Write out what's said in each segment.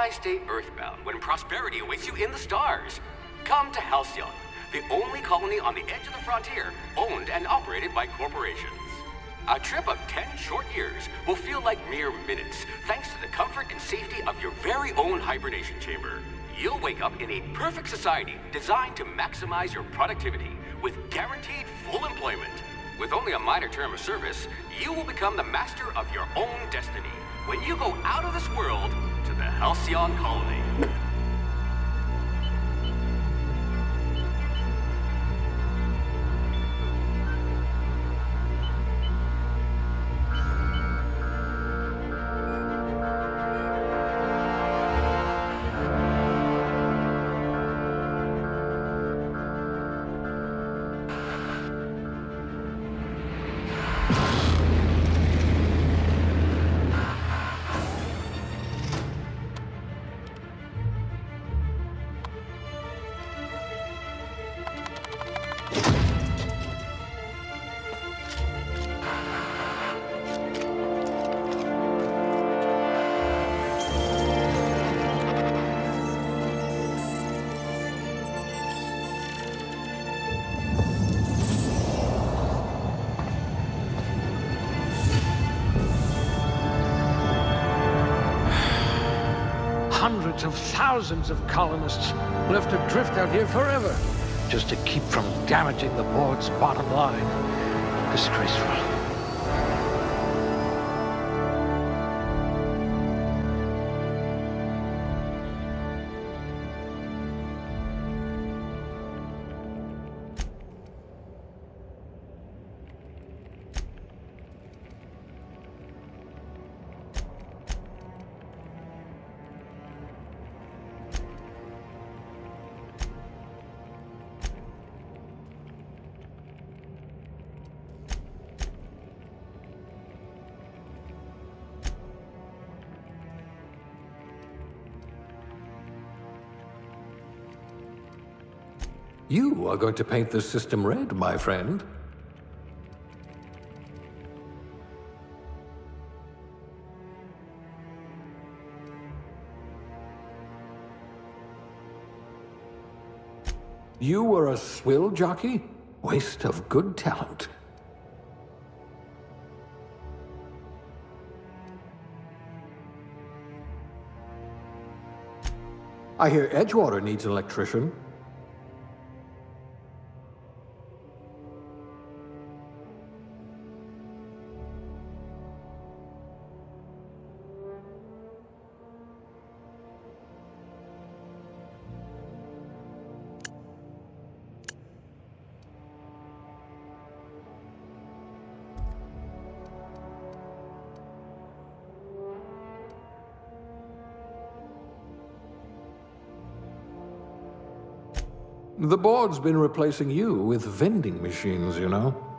Why stay earthbound when prosperity awaits you in the stars? Come to Halcyon, the only colony on the edge of the frontier, owned and operated by corporations. A trip of 10 short years will feel like mere minutes, thanks to the comfort and safety of your very own hibernation chamber. You'll wake up in a perfect society designed to maximize your productivity with guaranteed full employment. With only a minor term of service, you will become the master of your own destiny when you go out of this world to the Halcyon colony. Hundreds of thousands of colonists will have to drift out here forever just to keep from damaging the board's bottom line. Disgraceful. You are going to paint this system red, my friend. You were a swill jockey? Waste of good talent. I hear Edgewater needs an electrician. The board's been replacing you with vending machines, you know.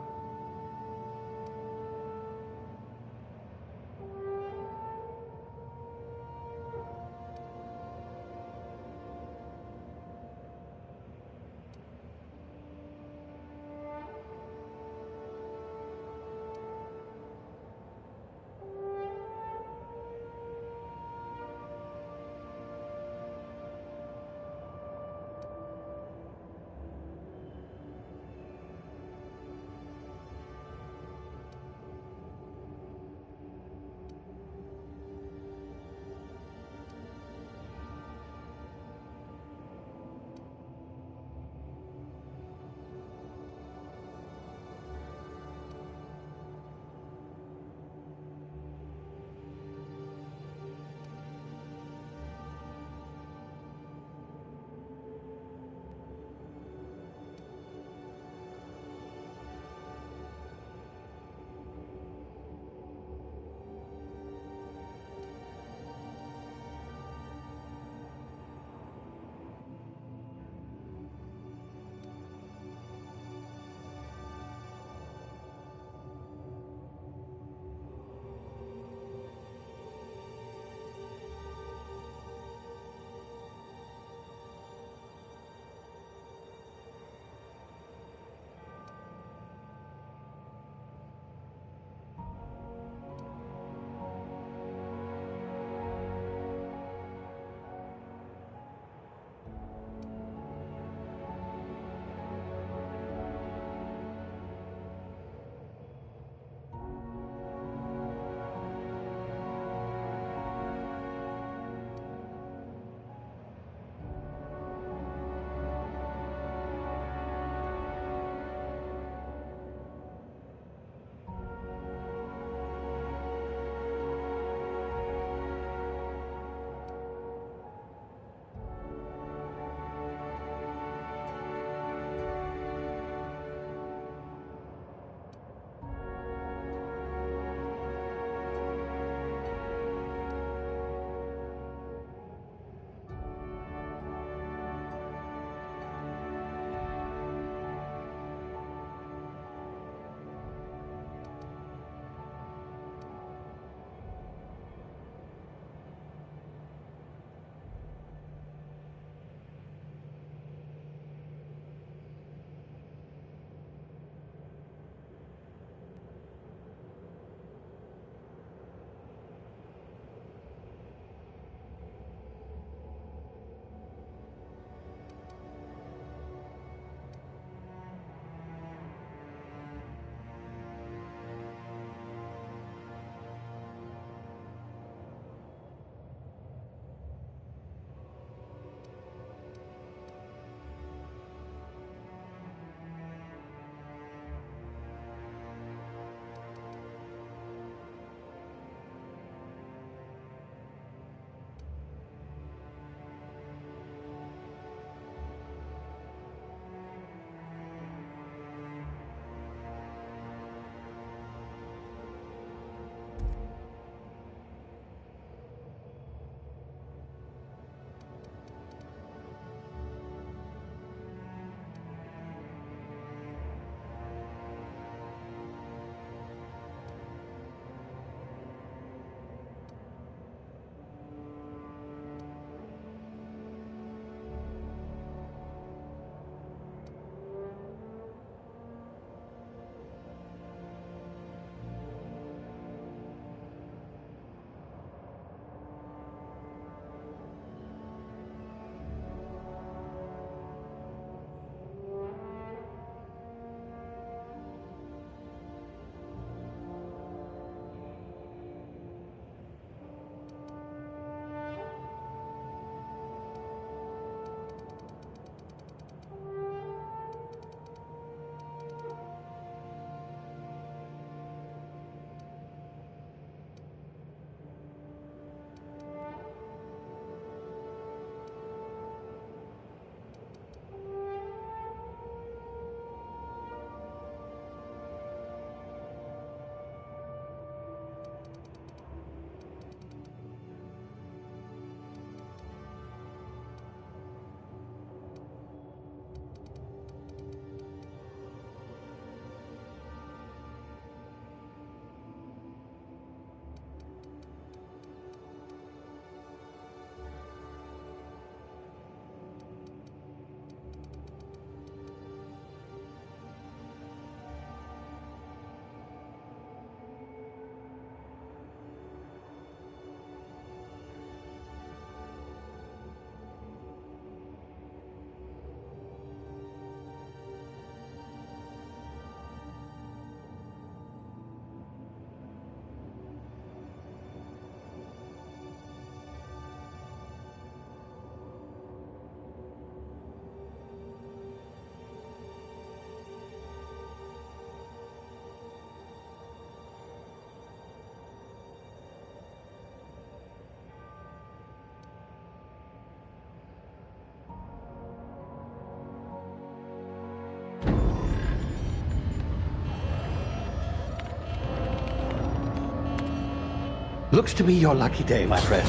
Looks to be your lucky day, my friend.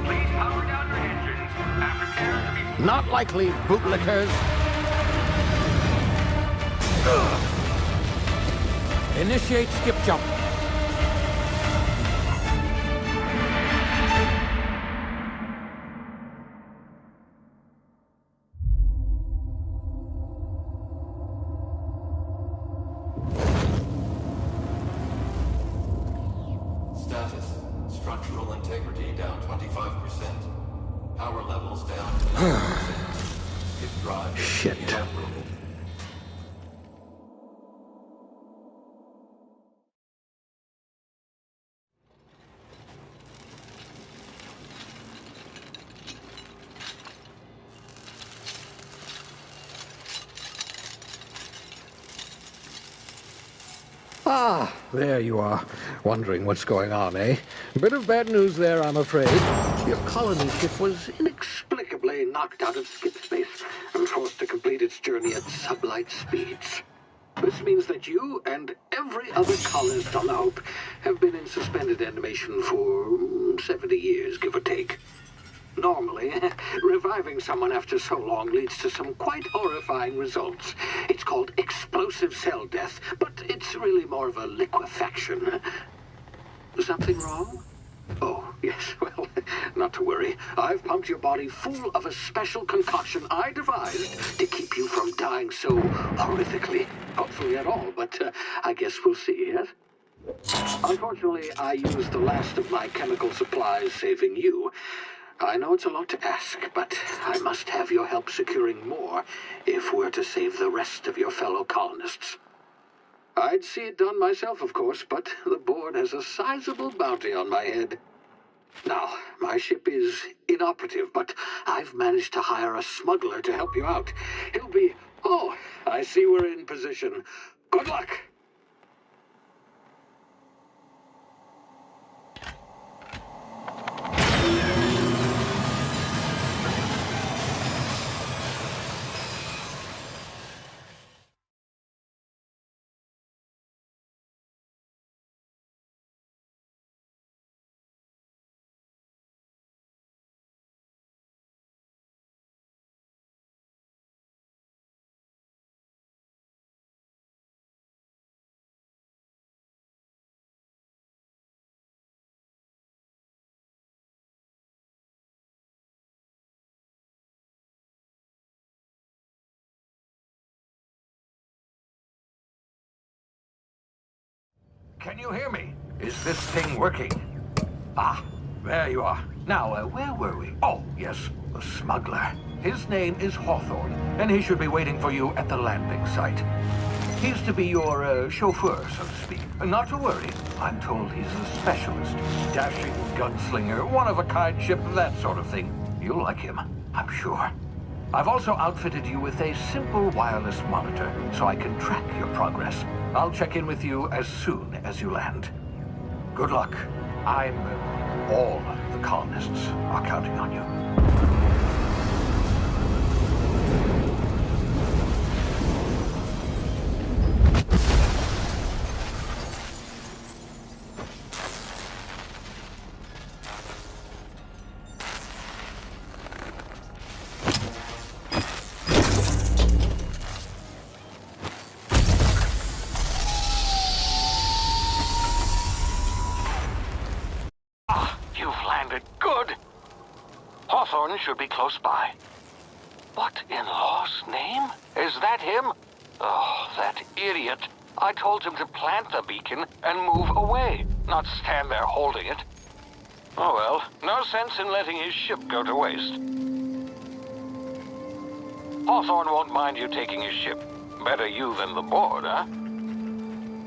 Please power down your engines and prepare to be... Not likely, bootlickers. Initiate skip jump. Status. Structural integrity down 25%. Power levels down to 90%. If drive is Shit. uprooted. Ah, there you are. Wondering what's going on, eh? Bit of bad news there, I'm afraid. Your colony ship was inexplicably knocked out of skip space and forced to complete its journey at sublight speeds. This means that you and every other colonist on the Hope have been in suspended animation for 70 years, give or take. Normally, reviving someone after so long leads to some quite horrifying results. It's called explosive cell death, but it's really more of a liquefaction. Something wrong? Oh, yes, well, not to worry. I've pumped your body full of a special concoction I devised to keep you from dying so horrifically. Hopefully at all, but I guess we'll see, yes? Unfortunately, I used the last of my chemical supplies saving you. I know it's a lot to ask, but I must have your help securing more if we're to save the rest of your fellow colonists. I'd see it done myself, of course, but the board has a sizable bounty on my head. Now, my ship is inoperative, but I've managed to hire a smuggler to help you out. He'll be... Oh, I see we're in position. Good luck! Can you hear me? Is this thing working? Ah, there you are. Now, where were we? Oh, yes, the smuggler. His name is Hawthorne, and he should be waiting for you at the landing site. He's to be your chauffeur, so to speak. Not to worry. I'm told he's a specialist. Dashing gunslinger, one-of-a-kind ship, that sort of thing. You'll like him, I'm sure. I've also outfitted you with a simple wireless monitor, so I can track your progress. I'll check in with you as soon as you land. Good luck. All the colonists are counting on you. Hawthorne should be close by. What in law's name? Is that him? Oh, that idiot. I told him to plant the beacon and move away, not stand there holding it. Oh well, no sense in letting his ship go to waste. Hawthorne won't mind you taking his ship. Better you than the board, huh?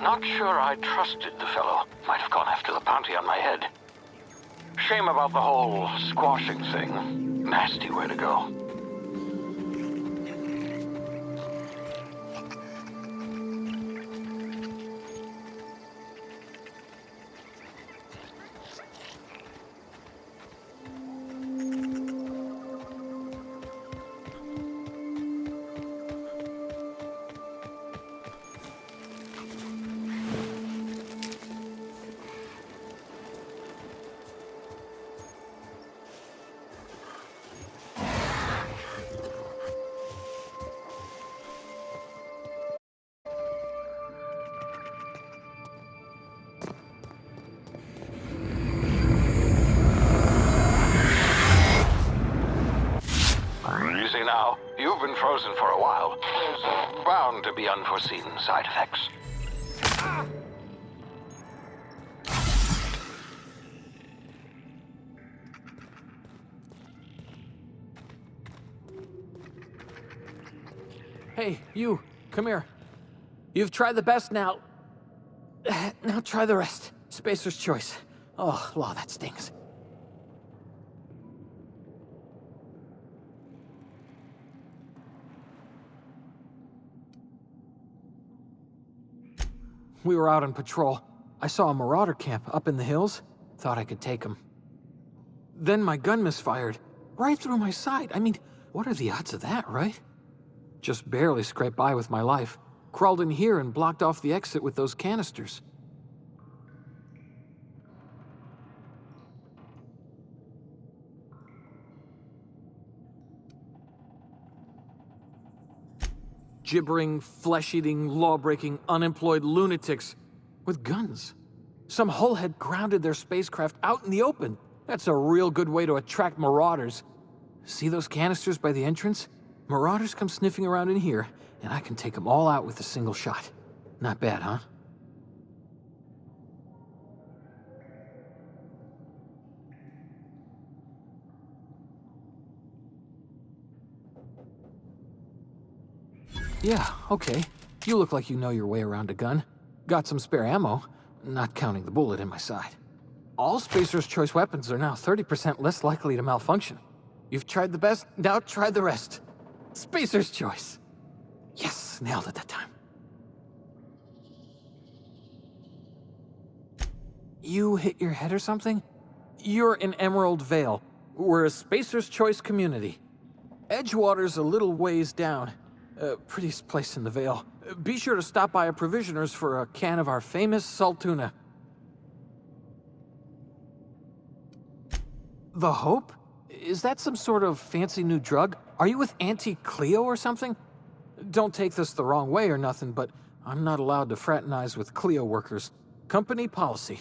Not sure I trusted the fellow. Might have gone after the bounty on my head. Shame about the whole squashing thing. Nasty way to go. frozen for a while. There's bound to be unforeseen side effects. Hey, you, come here. You've tried the best now. Now try the rest. Spacer's choice. Oh, law, that stings. We were out on patrol. I saw a marauder camp up in the hills. Thought I could take him. Then my gun misfired. Right through my side. I mean, what are the odds of that, right? Just barely scraped by with my life. Crawled in here and blocked off the exit with those canisters. Gibbering, flesh-eating, law-breaking, unemployed lunatics with guns. Some hullhead grounded their spacecraft out in the open. That's a real good way to attract marauders. See those canisters by the entrance? Marauders come sniffing around in here, and I can take them all out with a single shot. Not bad, huh? Yeah, okay. You look like you know your way around a gun. Got some spare ammo, not counting the bullet in my side. All Spacer's choice weapons are now 30% less likely to malfunction. You've tried the best, now try the rest. Spacer's choice. Yes, nailed it that time. You hit your head or something? You're in Emerald Vale. We're a Spacer's choice community. Edgewater's a little ways down. Prettiest place in the Vale. Be sure to stop by a provisioner's for a can of our famous salt tuna. The Hope? Is that some sort of fancy new drug? Are you with Auntie Cleo or something? Don't take this the wrong way or nothing, but I'm not allowed to fraternize with Cleo workers. Company policy.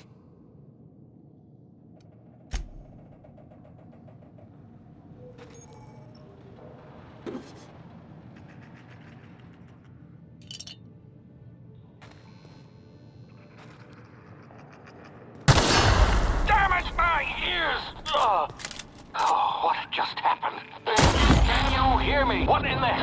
Damage my ears! Oh, what just happened? Can you hear me? What in the...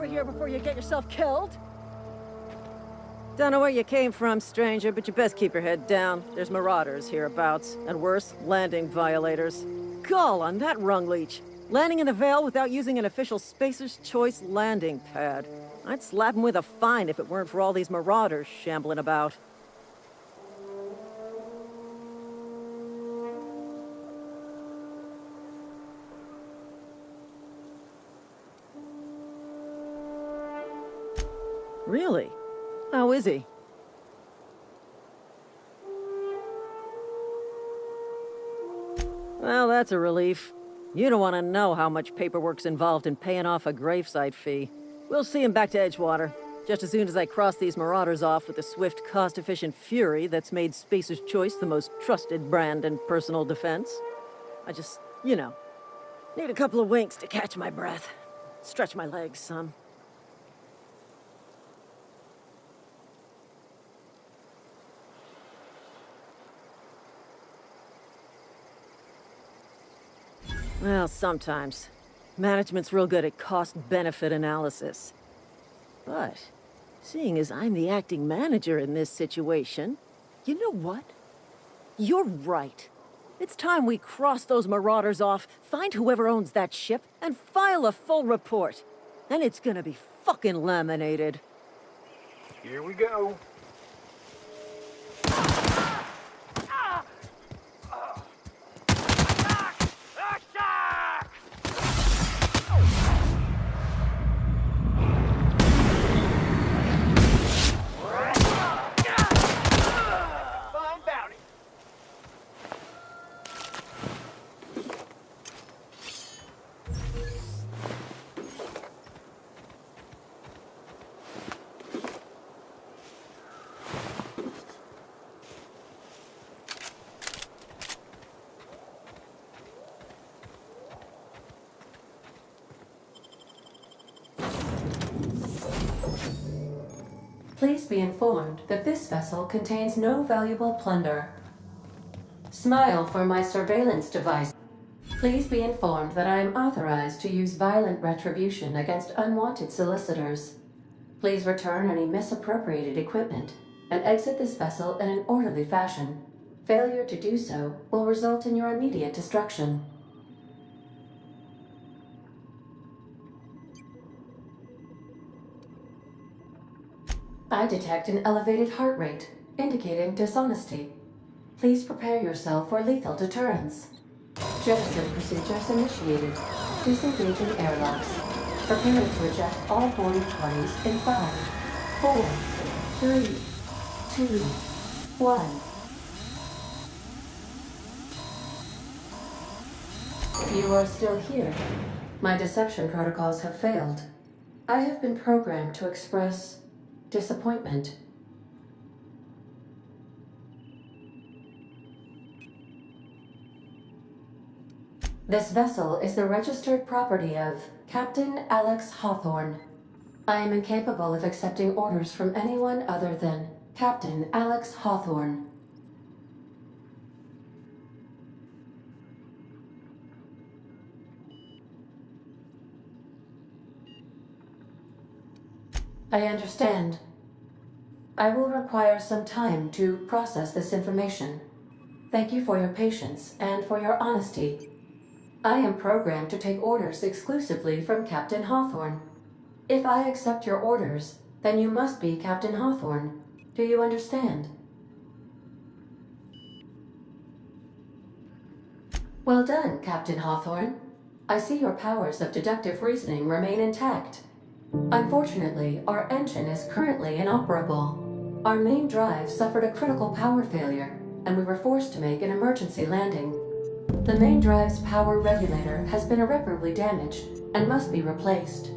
over here before you get yourself killed. Don't know where you came from, stranger, but you best keep your head down. There's marauders hereabouts, and worse, landing violators. Gall on that rung leech. Landing in the Vale without using an official Spacer's Choice landing pad. I'd slap him with a fine if it weren't for all these marauders shambling about. Really? How is he? Well, that's a relief. You don't want to know how much paperwork's involved in paying off a gravesite fee. We'll see him back to Edgewater, just as soon as I cross these marauders off with the swift, cost-efficient fury that's made Spacer's Choice the most trusted brand in personal defense. I just, need a couple of winks to catch my breath. Stretch my legs some. Well, sometimes. Management's real good at cost-benefit analysis. But, seeing as I'm the acting manager in this situation, you know what? You're right. It's time we cross those marauders off, find whoever owns that ship, and file a full report. Then it's gonna be fucking laminated. Here we go. Please be informed that this vessel contains no valuable plunder. Smile for my surveillance device. Please be informed that I am authorized to use violent retribution against unwanted solicitors. Please return any misappropriated equipment and exit this vessel in an orderly fashion. Failure to do so will result in your immediate destruction. I detect an elevated heart rate, indicating dishonesty. Please prepare yourself for lethal deterrence. Jettison procedures initiated. Disengaging airlocks. Preparing to eject all boarding parties in 5, 4, 3, 2, 1. You are still here. My deception protocols have failed. I have been programmed to express disappointment. This vessel is the registered property of Captain Alex Hawthorne. I am incapable of accepting orders from anyone other than Captain Alex Hawthorne. I understand. I will require some time to process this information. Thank you for your patience and for your honesty. I am programmed to take orders exclusively from Captain Hawthorne. If I accept your orders, then you must be Captain Hawthorne. Do you understand? Well done, Captain Hawthorne. I see your powers of deductive reasoning remain intact. Unfortunately, our engine is currently inoperable. Our main drive suffered a critical power failure, and we were forced to make an emergency landing. The main drive's power regulator has been irreparably damaged and must be replaced.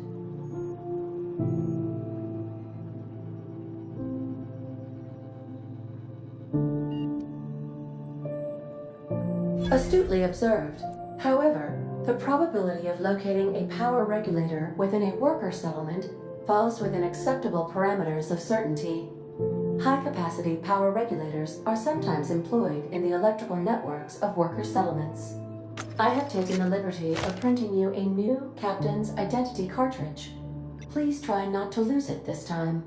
Astutely observed. However, the probability of locating a power regulator within a worker settlement falls within acceptable parameters of certainty. High-capacity power regulators are sometimes employed in the electrical networks of worker settlements. I have taken the liberty of printing you a new captain's identity cartridge. Please try not to lose it this time.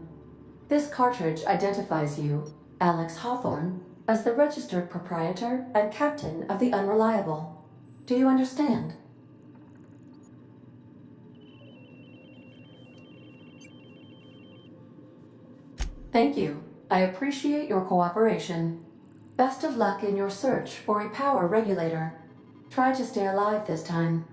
This cartridge identifies you, Alex Hawthorne, as the registered proprietor and captain of the Unreliable. Do you understand? Thank you. I appreciate your cooperation. Best of luck in your search for a power regulator. Try to stay alive this time.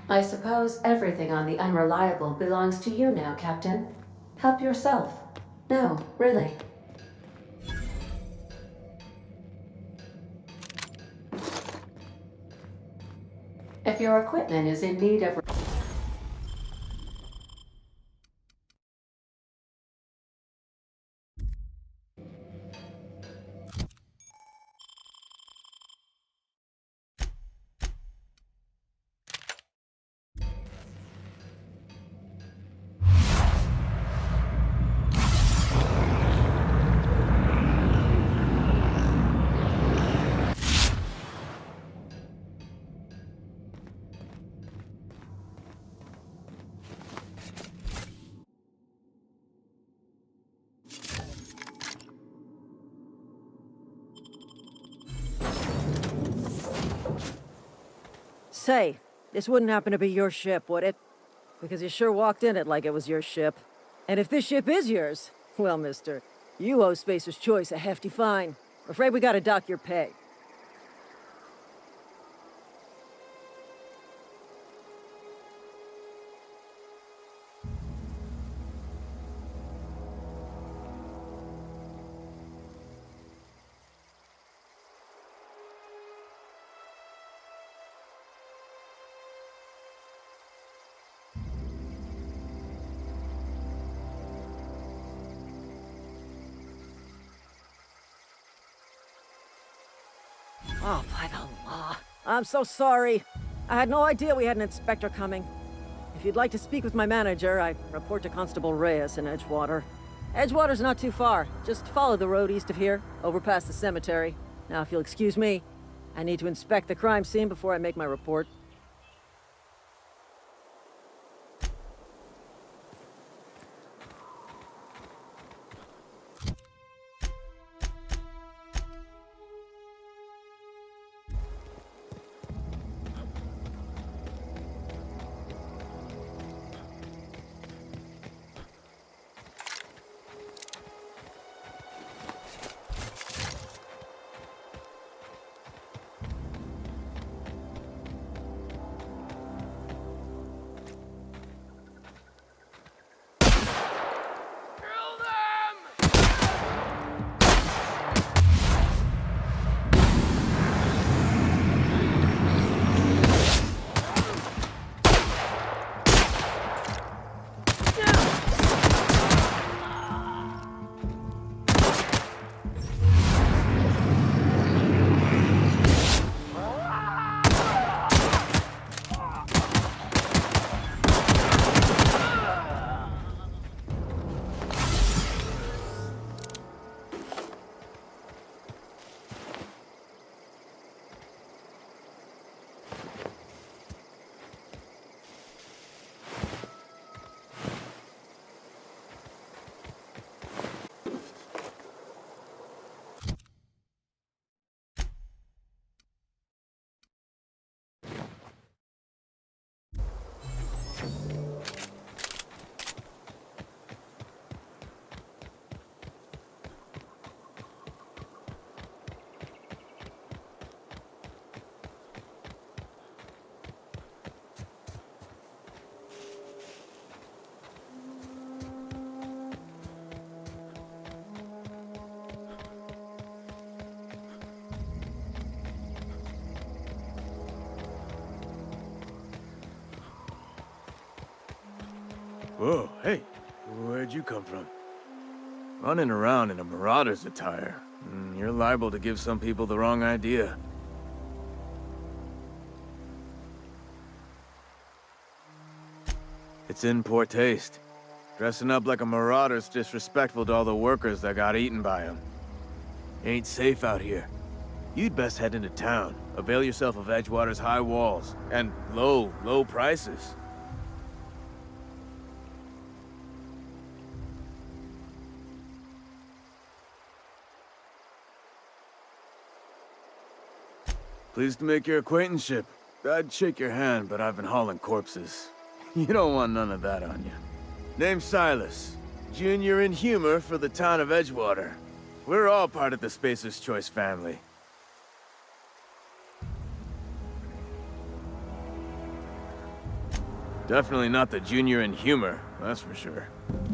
I suppose everything on the Unreliable belongs to you now, Captain. Help yourself. No, really. If your equipment is in need of... Say, this wouldn't happen to be your ship, would it? Because you sure walked in it like it was your ship. And if this ship is yours, well, mister, you owe Spacer's Choice a hefty fine. Afraid we gotta dock your pay. Oh, by the law. I'm so sorry. I had no idea we had an inspector coming. If you'd like to speak with my manager, I report to Constable Reyes in Edgewater. Edgewater's not too far. Just follow the road east of here, over past the cemetery. Now, if you'll excuse me, I need to inspect the crime scene before I make my report. Whoa, hey, where'd you come from? Running around in a marauder's attire. You're liable to give some people the wrong idea. It's in poor taste. Dressing up like a marauder's disrespectful to all the workers that got eaten by him. Ain't safe out here. You'd best head into town. Avail yourself of Edgewater's high walls and low prices. Pleased to make your acquaintanceship. I'd shake your hand, but I've been hauling corpses. You don't want none of that on you. Name's Silas. Junior in humor for the town of Edgewater. We're all part of the Spacer's Choice family. Definitely not the junior in humor, that's for sure.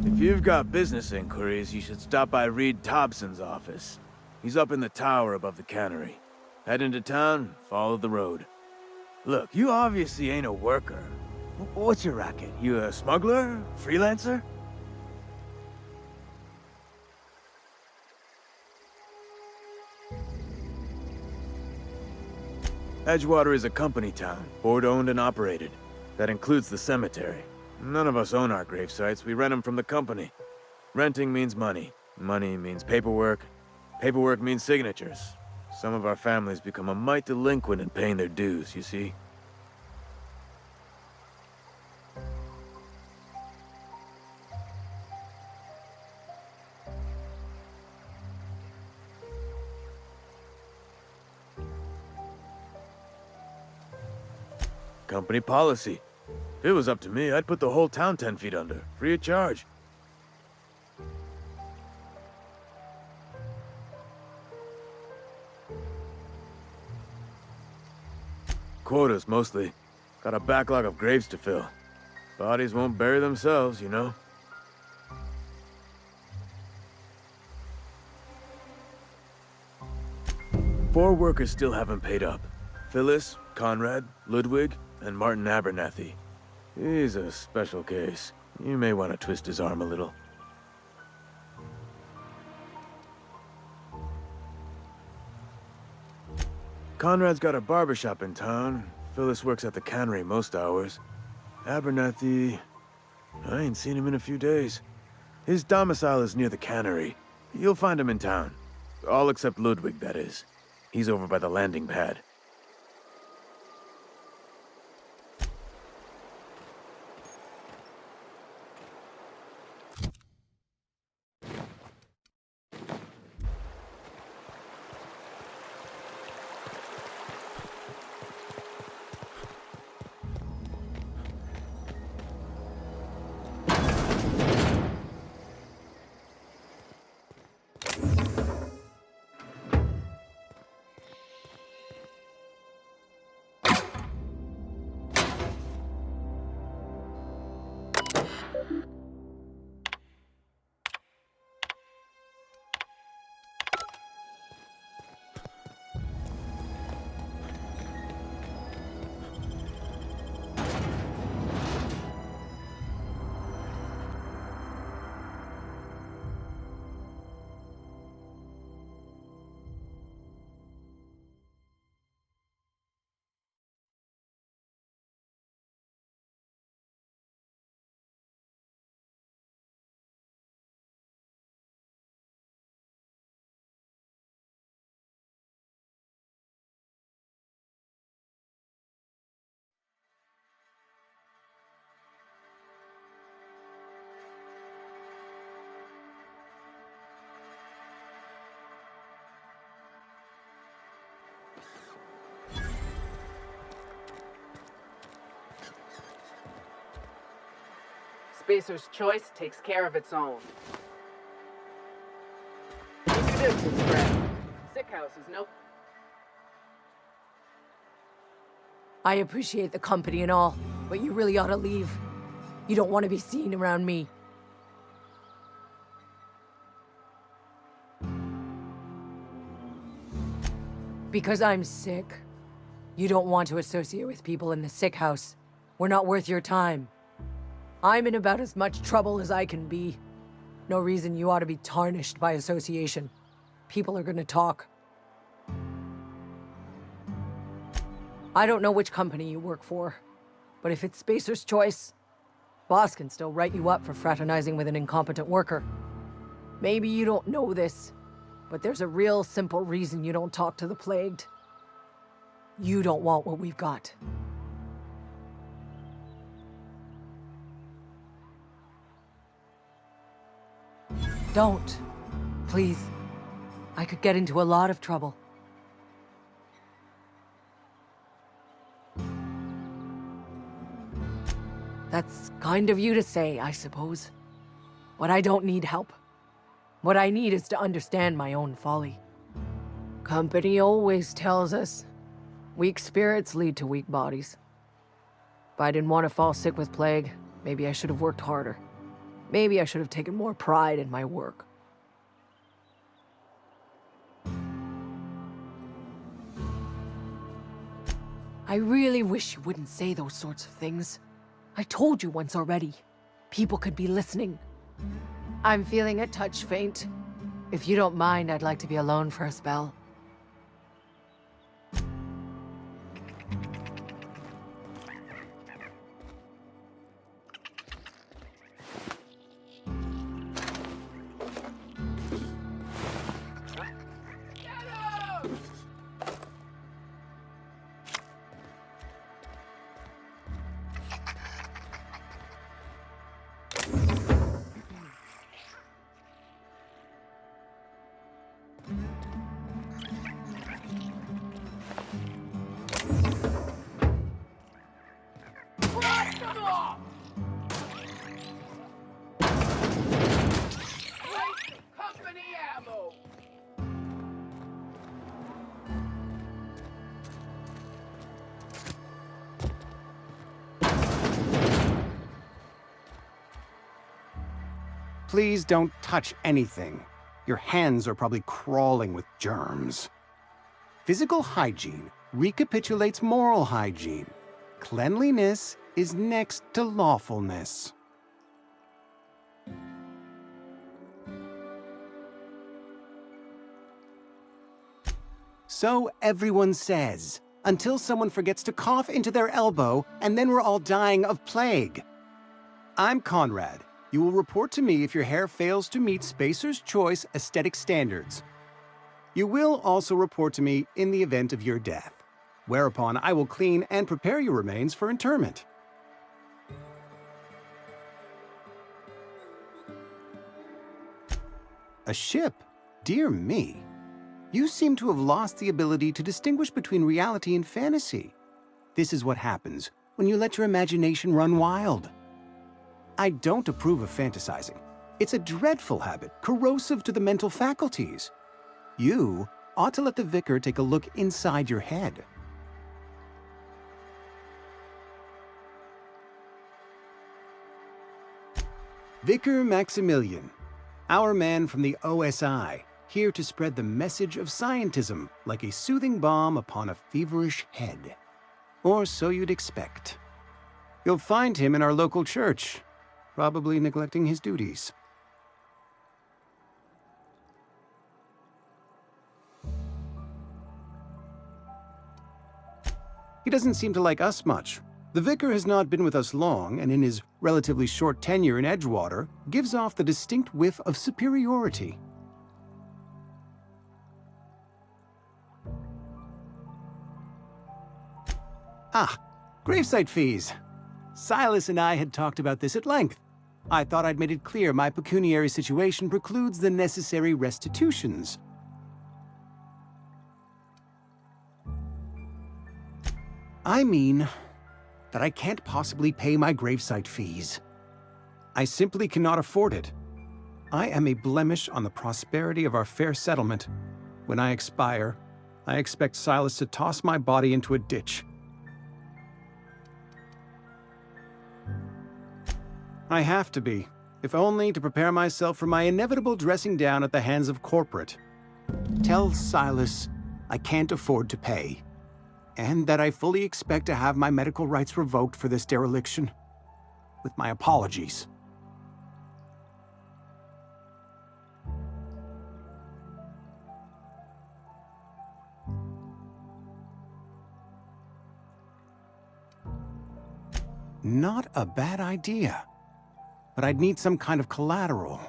If you've got business inquiries, you should stop by Reed Thompson's office. He's up in the tower above the cannery. Head into town, follow the road. Look, you obviously ain't a worker. What's your racket? You a smuggler? Freelancer? Edgewater is a company town, board-owned and operated. That includes the cemetery. None of us own our grave sites, we rent them from the company. Renting means money. Money means paperwork. Paperwork means signatures. Some of our families become a mite delinquent in paying their dues, you see? Company policy. If it was up to me, I'd put the whole town 10 feet under, free of charge. Quotas, mostly. Got a backlog of graves to fill. Bodies won't bury themselves, you know? Four workers still haven't paid up. Phyllis, Conrad, Ludwig, and Martin Abernathy. He's a special case. You may want to twist his arm a little. Conrad's got a barbershop in town. Phyllis works at the cannery most hours. Abernathy... I ain't seen him in a few days. His domicile is near the cannery. You'll find him in town. All except Ludwig, that is. He's over by the landing pad. Spacer's Choice takes care of its own. Keep your distance, friend. Sick house is no... I appreciate the company and all, but you really ought to leave. You don't want to be seen around me. Because I'm sick. You don't want to associate with people in the sick house. We're not worth your time. I'm in about as much trouble as I can be. No reason you ought to be tarnished by association. People are gonna talk. I don't know which company you work for, but if it's Spacer's Choice, boss can still write you up for fraternizing with an incompetent worker. Maybe you don't know this, but there's a real simple reason you don't talk to the Plagued. You don't want what we've got. Don't. Please. I could get into a lot of trouble. That's kind of you to say, I suppose. But I don't need help. What I need is to understand my own folly. Company always tells us, weak spirits lead to weak bodies. If I didn't want to fall sick with plague, maybe I should have worked harder. Maybe I should have taken more pride in my work. I really wish you wouldn't say those sorts of things. I told you once already. People could be listening. I'm feeling a touch faint. If you don't mind, I'd like to be alone for a spell. Please don't touch anything. Your hands are probably crawling with germs. Physical hygiene recapitulates moral hygiene. Cleanliness is next to lawfulness. So everyone says, until someone forgets to cough into their elbow, and then we're all dying of plague. I'm Conrad. You will report to me if your hair fails to meet Spacer's Choice aesthetic standards. You will also report to me in the event of your death, whereupon I will clean and prepare your remains for interment. A ship? Dear me. You seem to have lost the ability to distinguish between reality and fantasy. This is what happens when you let your imagination run wild. I don't approve of fantasizing. It's a dreadful habit, corrosive to the mental faculties. You ought to let the vicar take a look inside your head. Vicar Maximilian, our man from the OSI, here to spread the message of scientism like a soothing balm upon a feverish head. Or so you'd expect. You'll find him in our local church, probably neglecting his duties. He doesn't seem to like us much. The vicar has not been with us long, and in his relatively short tenure in Edgewater, gives off the distinct whiff of superiority. Ah, gravesite fees. Silas and I had talked about this at length. I thought I'd made it clear my pecuniary situation precludes the necessary restitutions. I mean that I can't possibly pay my gravesite fees. I simply cannot afford it. I am a blemish on the prosperity of our fair settlement. When I expire, I expect Silas to toss my body into a ditch. I have to be, if only to prepare myself for my inevitable dressing down at the hands of corporate. Tell Silas I can't afford to pay, and that I fully expect to have my medical rights revoked for this dereliction. with my apologies. Not a bad idea. But I'd need some kind of collateral.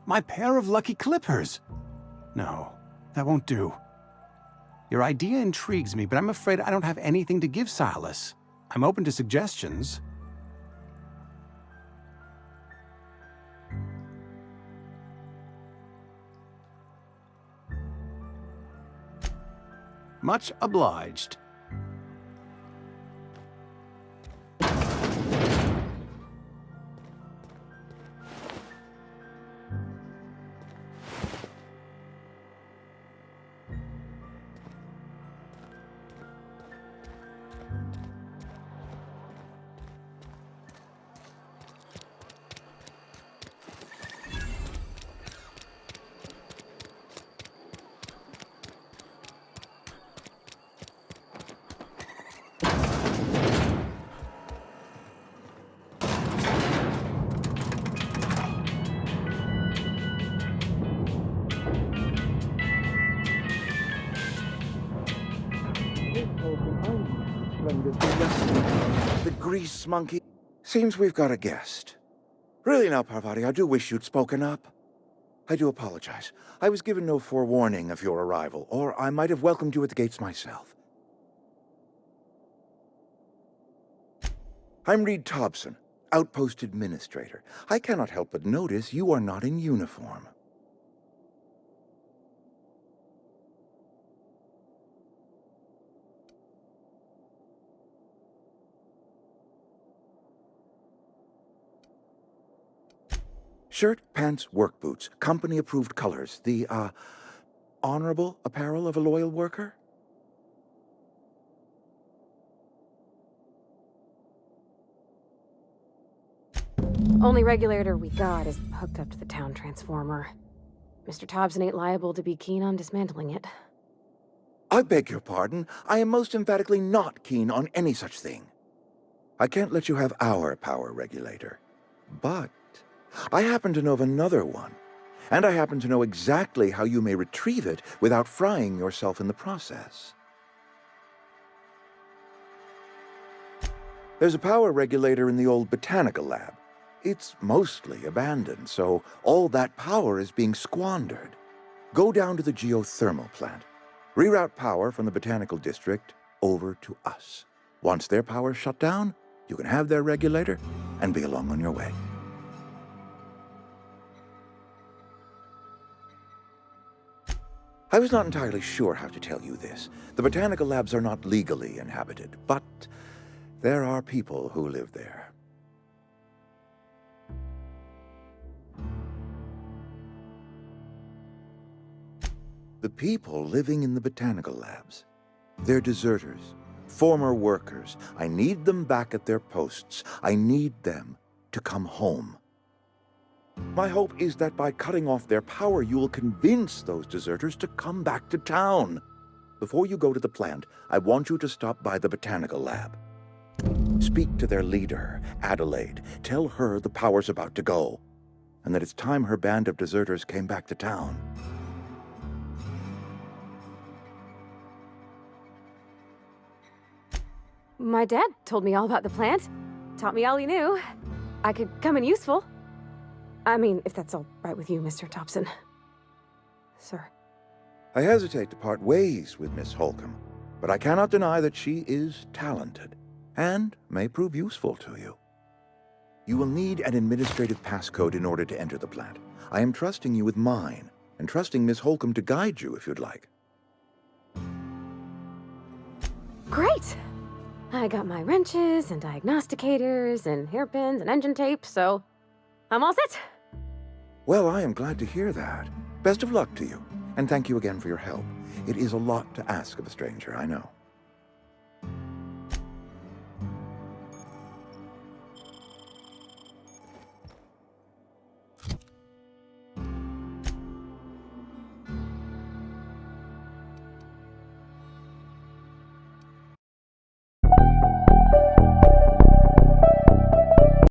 My pair of lucky clippers! No, that won't do. Your idea intrigues me, but I'm afraid I don't have anything to give Silas. I'm open to suggestions. Much obliged. The grease monkey. Seems we've got a guest. Really now, Parvati, I do wish you'd spoken up. I do apologize. I was given no forewarning of your arrival, or I might have welcomed you at the gates myself. I'm Reed Thompson, Outpost Administrator. I cannot help but notice you are not in uniform. Shirt, pants, work boots, company-approved colors. The, honorable apparel of a loyal worker? Only regulator we got is hooked up to the town transformer. Mr. Thompson ain't liable to be keen on dismantling it. I beg your pardon. I am most emphatically not keen on any such thing. I can't let you have our power regulator. But I happen to know of another one, and I happen to know exactly how you may retrieve it without frying yourself in the process. There's a power regulator in the old botanical lab. It's mostly abandoned, so all that power is being squandered. Go down to the geothermal plant. Reroute power from the botanical district over to us. Once their power's shut down, you can have their regulator and be along on your way. I was not entirely sure how to tell you this. The botanical labs are not legally inhabited, but there are people who live there. The people living in the botanical labs. They're deserters, former workers. I need them back at their posts. I need them to come home. My hope is that by cutting off their power, you will convince those deserters to come back to town. Before you go to the plant, I want you to stop by the botanical lab. Speak to their leader, Adelaide. Tell her the power's about to go, and that it's time her band of deserters came back to town. My dad told me all about the plant. Taught me all he knew. I could come in useful. I mean, if that's all right with you, Mr. Thompson. Sir. I hesitate to part ways with Miss Holcomb, but I cannot deny that she is talented and may prove useful to you. You will need an administrative passcode in order to enter the plant. I am trusting you with mine, and trusting Miss Holcomb to guide you if you'd like. Great! I got my wrenches and diagnosticators and hairpins and engine tape, so I'm all set. Well, I am glad to hear that. Best of luck to you, and thank you again for your help. It is a lot to ask of a stranger, I know.